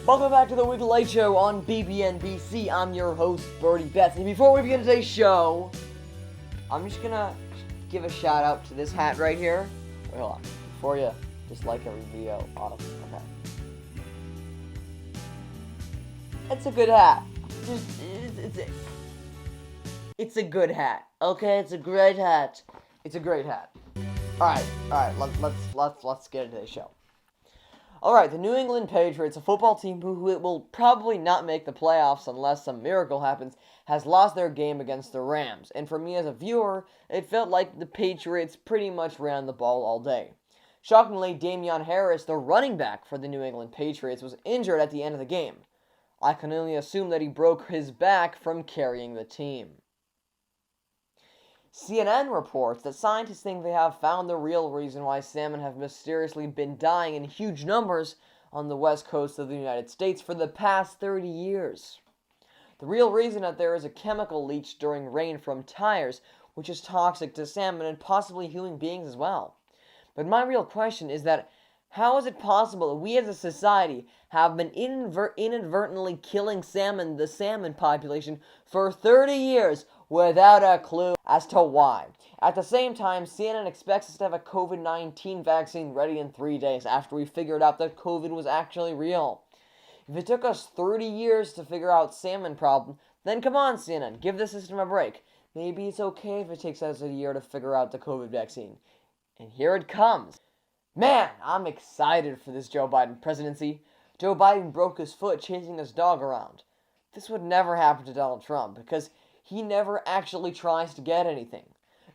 Welcome back to the Weekly Late Show on BBNBC. I'm your host, Birdie Betts. And before we begin today's show, I'm just gonna give a shout out to this hat right here. Wait, hold on. Before you just like every video, okay. It's a good hat. It's a good hat. Okay, it's a great hat. It's a great hat. All right. Let's get into the show. All right, the New England Patriots, a football team who will probably not make the playoffs unless some miracle happens, has lost their game against the Rams. And for me as a viewer, it felt like the Patriots pretty much ran the ball all day. Shockingly, Damian Harris, the running back for the New England Patriots, was injured at the end of the game. I can only assume that he broke his back from carrying the team. CNN reports that scientists think they have found the real reason why salmon have mysteriously been dying in huge numbers on the west coast of the United States for the past 30 years. The real reason that there is a chemical leach during rain from tires, which is toxic to salmon and possibly human beings as well. But my real question is that how is it possible that we as a society have been inadvertently killing the salmon population for 30 years without a clue as to why? At the same time, CNN expects us to have a COVID-19 vaccine ready in 3 days after we figured out that COVID was actually real. If it took us 30 years to figure out salmon problem, then come on, CNN, give the system a break. Maybe it's okay if it takes us a year to figure out the COVID vaccine. And here it comes. Man, I'm excited for this Joe Biden presidency. Joe Biden broke his foot chasing his dog around. This would never happen to Donald Trump because he never actually tries to get anything,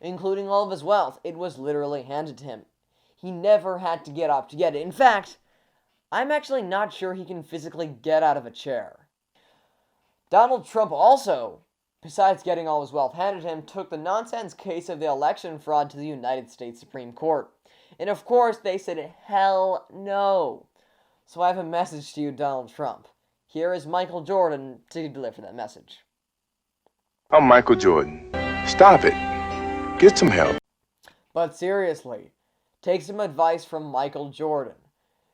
including all of his wealth. It was literally handed to him. He never had to get up to get it. In fact, I'm actually not sure he can physically get out of a chair. Donald Trump also, besides getting all his wealth handed to him, took the nonsense case of the election fraud to the United States Supreme Court. And of course, they said, hell no. So I have a message to you, Donald Trump. Here is Michael Jordan to deliver that message. I'm Michael Jordan. Stop it. Get some help. But seriously, take some advice from Michael Jordan.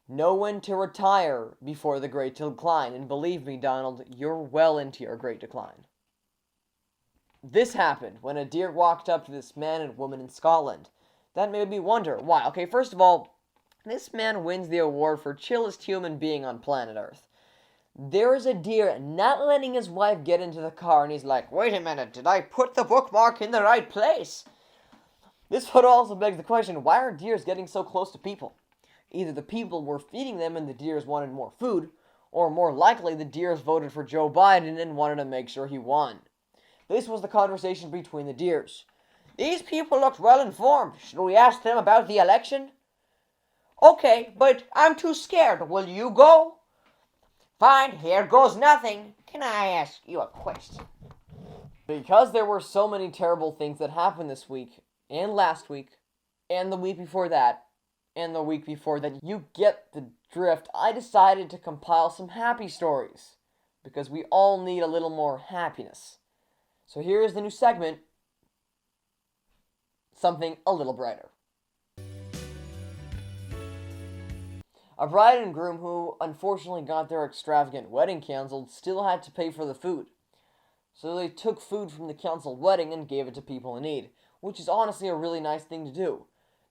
Know when to retire before the great decline. And believe me, Donald, you're well into your great decline. This happened when a deer walked up to this man and woman in Scotland. That made me wonder why. Okay, first of all, this man wins the award for chillest human being on planet Earth. There is a deer not letting his wife get into the car, and he's like, wait a minute, did I put the bookmark in the right place? This photo also begs the question, why are deers getting so close to people? Either the people were feeding them and the deers wanted more food, or more likely the deers voted for Joe Biden and wanted to make sure he won. This was the conversation between the deers. These people looked well informed. Should we ask them about the election? Okay, but I'm too scared. Will you go? Fine, here goes nothing. Can I ask you a question? Because there were so many terrible things that happened this week, and last week, and the week before that, and the week before that, you get the drift, I decided to compile some happy stories. Because we all need a little more happiness. So here is the new segment, something a little brighter. A bride and groom who unfortunately got their extravagant wedding canceled still had to pay for the food. So they took food from the canceled wedding and gave it to people in need, which is honestly a really nice thing to do,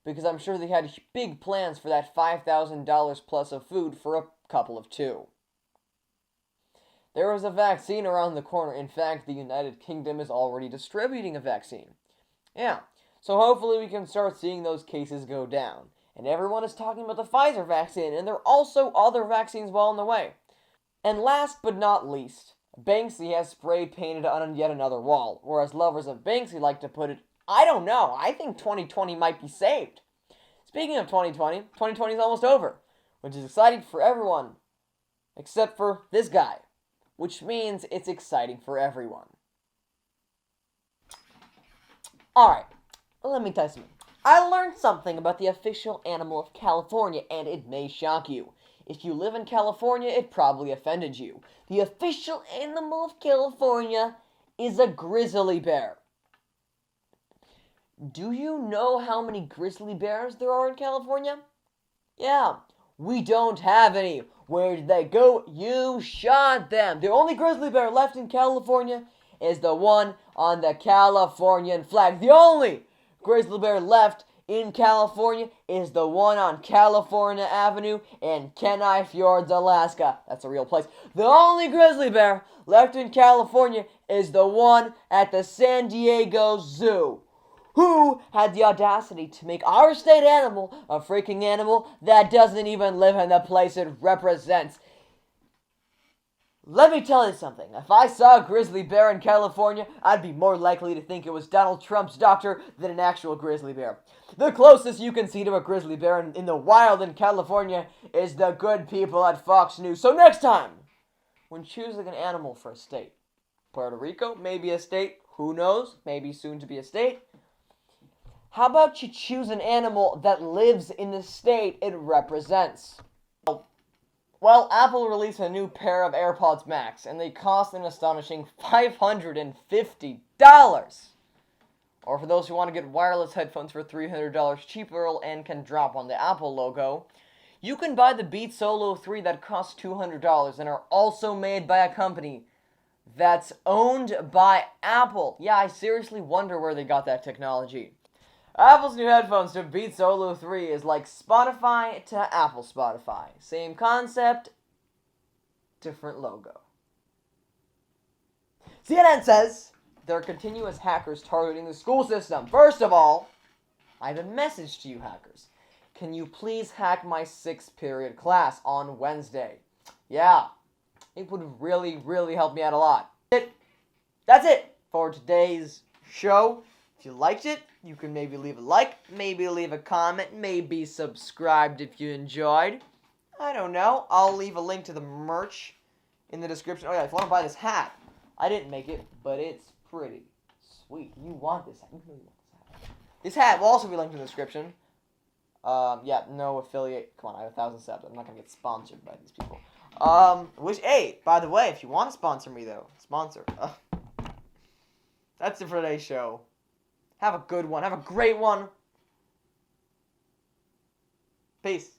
because I'm sure they had big plans for that $5,000 plus of food for a couple of two. There is a vaccine around the corner. In fact, the United Kingdom is already distributing a vaccine. Yeah. So hopefully we can start seeing those cases go down. And everyone is talking about the Pfizer vaccine, and there are also other vaccines well on the way. And last but not least, Banksy has spray painted on yet another wall, or as lovers of Banksy like to put it, I don't know, I think 2020 might be saved. Speaking of 2020, 2020 is almost over, which is exciting for everyone, except for this guy, which means it's exciting for everyone. Alright. Let me tell you something. I learned something about the official animal of California, and it may shock you. If you live in California, it probably offended you. The official animal of California is a grizzly bear. Do you know how many grizzly bears there are in California? Yeah, we don't have any. Where did they go? You shot them. The only grizzly bear left in California is the one on the Californian flag. The only grizzly bear left in California is the one on California Avenue in Kenai Fjords, Alaska. That's a real place. The only grizzly bear left in California is the one at the San Diego Zoo. Who had the audacity to make our state animal a freaking animal that doesn't even live in the place it represents? Let me tell you something. If I saw a grizzly bear in California, I'd be more likely to think it was Donald Trump's doctor than an actual grizzly bear. The closest you can see to a grizzly bear in the wild in California is the good people at Fox News. So next time, when choosing an animal for a state, Puerto Rico, maybe a state, who knows, maybe soon to be a state, how about you choose an animal that lives in the state it represents? Well, Apple released a new pair of AirPods Max, and they cost an astonishing $550. Or for those who want to get wireless headphones for $300 cheaper and can drop on the Apple logo, you can buy the Beats Solo 3 that costs $200 and are also made by a company that's owned by Apple. Yeah, I seriously wonder where they got that technology. Apple's new headphones to Beats Solo 3 is like Spotify to Apple Spotify. Same concept, different logo. CNN says there are continuous hackers targeting the school system. First of all, I have a message to you hackers. Can you please hack my 6th period class on Wednesday? Yeah, it would really, really help me out a lot. That's it for today's show. If you liked it, you can maybe leave a like, maybe leave a comment, maybe subscribed if you enjoyed. I don't know. I'll leave a link to the merch in the description. Oh yeah, if you want to buy this hat, I didn't make it, but it's pretty sweet. You want this hat. You really want this hat. This hat will also be linked in the description. Yeah, no affiliate. Come on, I have 1,000 subs. I'm not going to get sponsored by these people. Hey, by the way, if you want to sponsor me, though, sponsor. That's it for today's show. Have a good one. Have a great one. Peace.